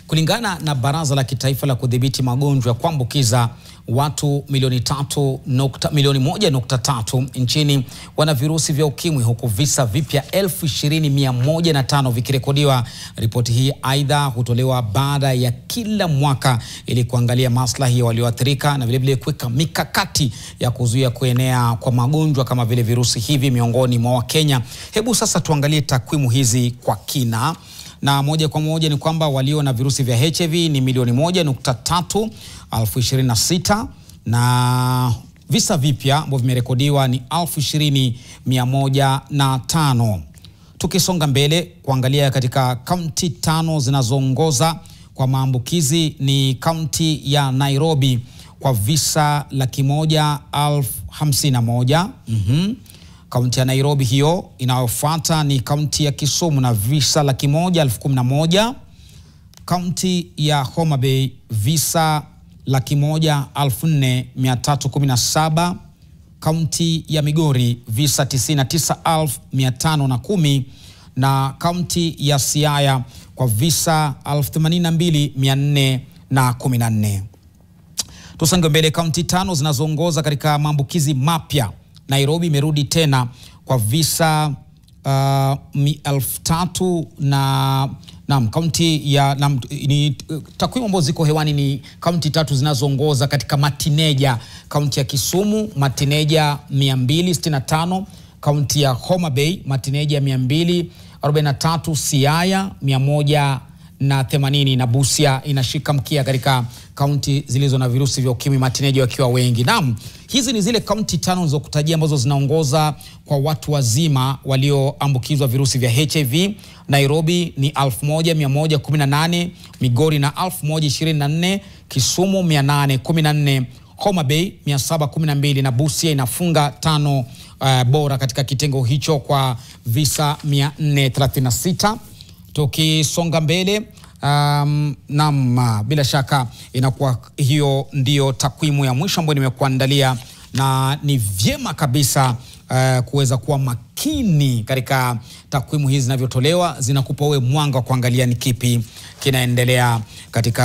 Kulingana na Baraza la Kitaifa la Kudhibiti Magonjwa ya Kuambukiza, watu milioni 1.3 nchini wana virusi vya ukimwi, huku visa vipya 20,105 vikirekodiwa. Ripoti hii aidha hutolewa baada ya kila mwaka ili kuangalia maslahi ya walioathirika na vilevile kuweka mikakati ya kuzuia kuenea kwa magonjwa kama vile virusi hivi miongoni mwa Wakenya. Hebu sasa tuangalie takwimu hizi kwa kina. Na moja kwa moja ni kwamba walio na virusi vya HIV ni milioni 1.3 2026, na visa vipya ambavyo vimerekodiwa ni 20,105. Tukisonga mbele kuangalia katika kaunti 5 zinazoongoza kwa maambukizi ni kaunti ya Nairobi kwa visa 151,051. Kaunti ya Nairobi hiyo. Inayofuata ni kaunti ya Kisumu na visa 111,011. Kaunti ya Homa Bay visa 104,317. Kaunti ya Migori visa 99,510, na kaunti ya Siaya kwa visa 82,414. Tusonge mbele, kaunti 5 zinazoongoza katika maambukizi mapya. Nairobi imerudi tena kwa visa 1,003 na kaunti ya ni takwimu ambazo ziko hewani ni kaunti 3 zinazoongoza katika matineja. Kaunti ya Kisumu matineja 265, kaunti ya Homa Bay matineja 243, Siaya 180 na Busia inashika mkia katika kaunti zilizo na virusi vya ukimwi, matineja wakiwa wengi. Naam, hizi ni zile kaunti 5 nilizokutajia ambazo zinaongoza kwa watu wazima walioambukizwa virusi vya HIV. Nairobi ni 1,118, Migori na 1,024, Kisumu 814, Homa Bay 712 na Busia inafunga 5 bora katika kitengo hicho kwa visa 436. Tukisonga mbele, bila shaka inakuwa hiyo ndio takwimu ya mwisho ambayo nimekuandalia, na ni vyema kabisa kuweza kuwa makini katika takwimu hizi zinavyotolewa. Zinakupa wewe mwanga wa kuangalia ni kipi kinaendelea katika